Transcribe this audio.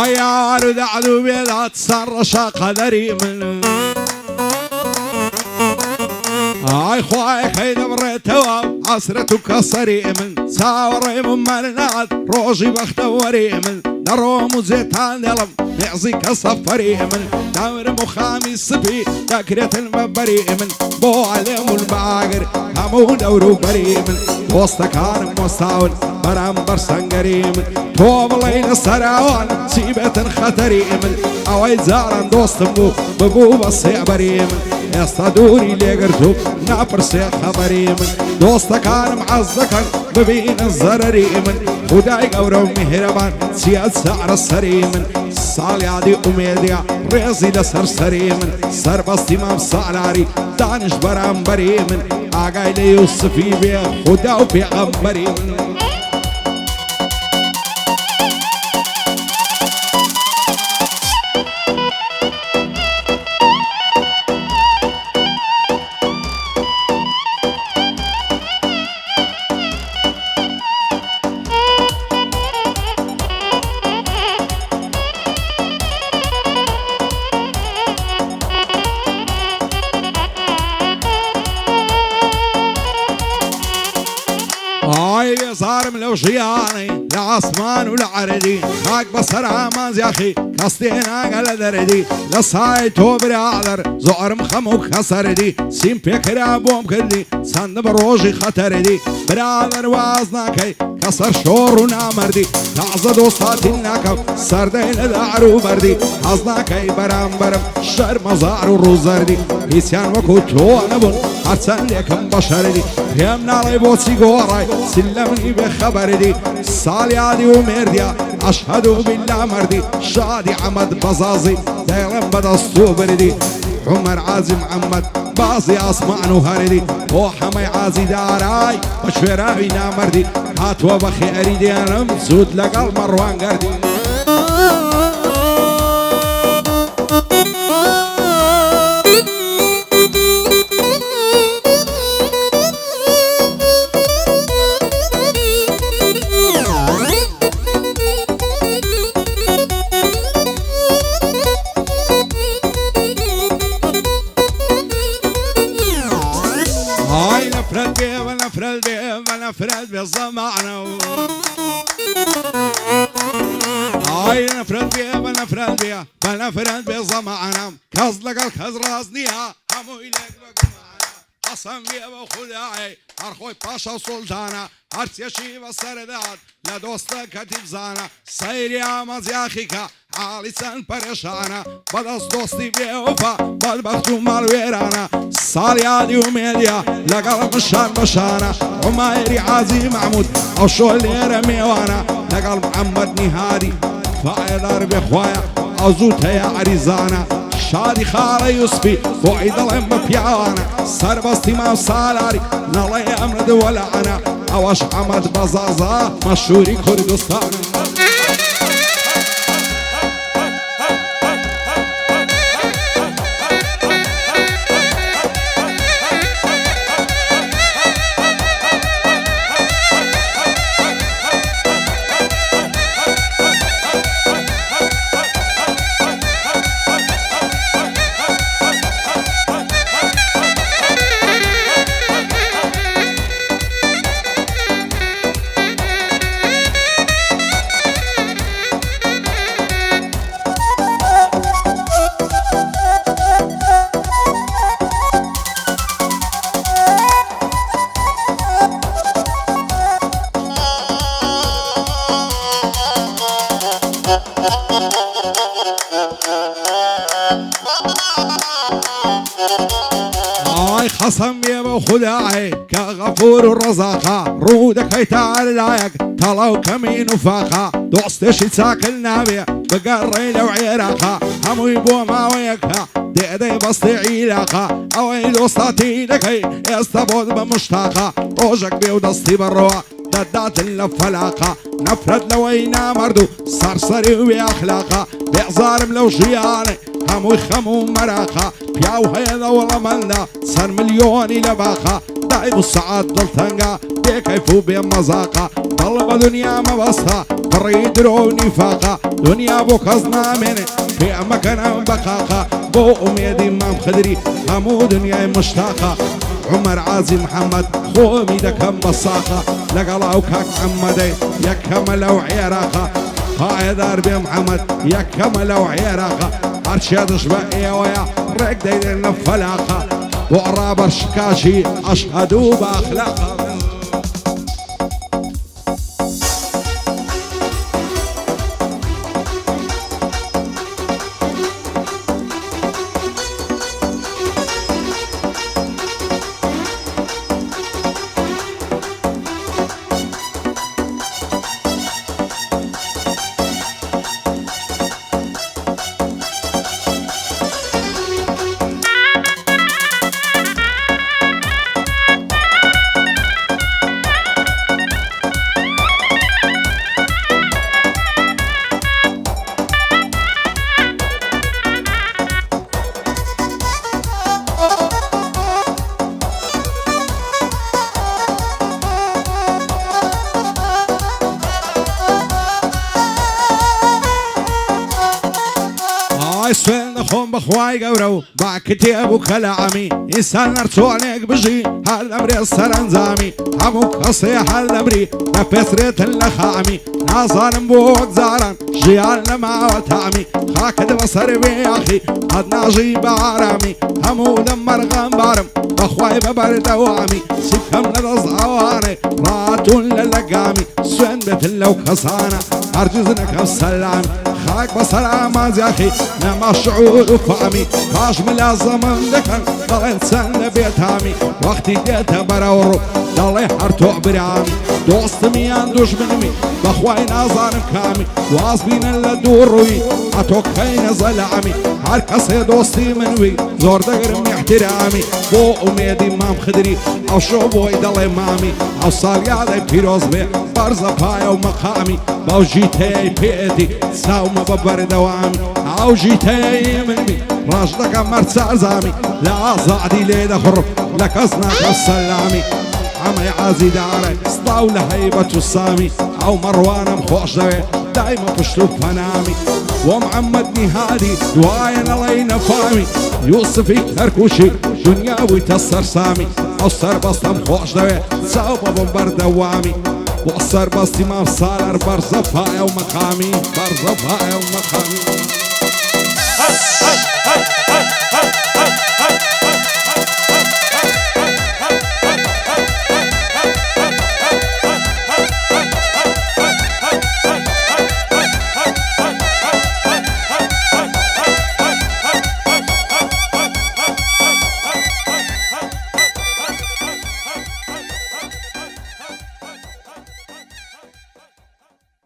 يا رد عدو بلا تصرش قدري من خواي خيد بريتوا عصرتك كسري من ساوري من مرناد روجي بختوري من نروم زيتان دلم يعزيك صفري من دامر مخامي الصبي تاكرة المبري من بو عليم الباقر همو دورو بري من وسطكان مستاول برام برسنگري من توب لين السراوان سيبة خطري من اوي زارن دوستم ببو بصيع بري من يصطدوري لقرتو نابرسي خبري من دوستكان معزكن ببين الزرري من خداي قورو مهربان سياد سعر السري من صالي عدي أميديا ريزي لسرسري من سربستي مام صالاري دانش برام بري من آقاي ليوسفي بيه خداو بيغمبري من صار ملوشياني لعصمان ولعردي خاك بصر عمان زياخي كستينا قل دردي لصاي توبري عذر زعر مخموك خسردي سيم بيكرا بوم كدي سند بروجي خطردي برادر وازناكي كسر شور ونامردي تعزى دوستاتي ناكو سردين دعرو بردي عزناكي برام برم شر مزار وروزردي هيسيان وكو توانبون حسن ليكم بشردي يمنا لي بوتي غوراي سلمني بخبردي صالي عادي ومرديا أشهد بالله مردي شادي عمد بزازي دايرم بدستو بردي عمر عازم محمد بازي أسمع نهاردي وحمي عازي داراي وشفراوي نامردي هاتوا بخي أريدي أنا مزود لقل مروان قردي نفرد بالزمانة هاي نفرد بيها بنفرد بيها بنفرد بالزمانة كزلق الخزرازنيها همو إليك بقمانة قسم بيها بخداعي أرخوي باشا سلطانة هرسيشي بسرداد لدوستك كتب زانا سيري عمز يا خيكا حالي سن پرشانه بعد از دوستی بیوفا بدبخت و مالویرانه سالی عادی و میدیا لقل مشان بشانه عمایری عازی محمود او شولیره میوانه لقل محمد نهادی فایدار بخوایا او زوته عریزانه شادي خالي يوسفي وعيد الهم بيعانه سربستي ما سالاري نالي امرد ولا انا اوش عمد بزازا مشهوري كردستان خصم يبو خداعي كغفور الرزاقة رودك هيتعلايك طلعو كمين وفاقة دوستش تساكل نابي بقري لو عراقة همو يبو ماويكها دي بسطي علاقة اوي دوستاتي لكي يستبود بمشتاقة روجك بيو دستي بروا دادات اللفلاقة نفرد لوينا مردو صرصري وبأخلاقة بيعظارم لو جياني همو يخمو مراقة بياو هيدا والله ملنا صار مليوني لباقة دايب السعاد ضلتنقا بيكيفو بمزاقة ضل بدنيا مبصها بريد روني فاقة دنيا بو كزنا مني في مكان بقاقة بو أميدي مام خدري همو دنيا مشتاقة عمر عازي محمد خومي دكم بصاقة لقلاو كاك محمدي يكمل وعراقة قائد أربي محمد يكمل وعراقة أرشاد شبقية ويا ريك دايدين فلاقة وعراب الشكاشي أشهدوا بأخلاقة سوين خون بخواي قورو باع كتاب وكلامي إنسان نرتوعنيك بجي هالأمري السرنزامي هموك أصيح هالأمري نفسريت اللخامي ناظرن بوك زارن جيالنا مع وتعمي خاكد بصر بي أخي قد ناجي بعرامي همو دمر غنبارم بخواي ببرد وامي سكم لدز عواني راتون للقامي سوين بتلو كسانا أرجزنك السلامي خاك بسلامات يا أخي نما شعور وفهمي باش ملا زمن دكن ضل انسان بيتامي وقتي جيت براورو ضل حرتو برامي دوست ميان دشمنمي بخواي نازان كامي واصبين اللدوروي اتوكين زلعمي هركسي دوستي منوي زور دقرم احترامي بو اميدي مام خدري او شوبوي ضل مامي او صاليادي بيروز بي برزا بايا ومقامي باو جيتي بيتي ساوما ببر دوامي او جيتي مني راجلك مرت زامي لا زعدي ليلة خرب لك اصناك السلامي عمي عازي داري سطاو لهيبة السامي او مروان مخوش دوي دايما بشلوب فنامي ومعمدني هادي دواين علينا فامي يوسفي كركوشي دنياوي تسر سامي او سر بسطم خوش دوي ساوبا بمبر دوامي وصر بسطي ما صار برزفايا ومقامي برزفايا ومقامي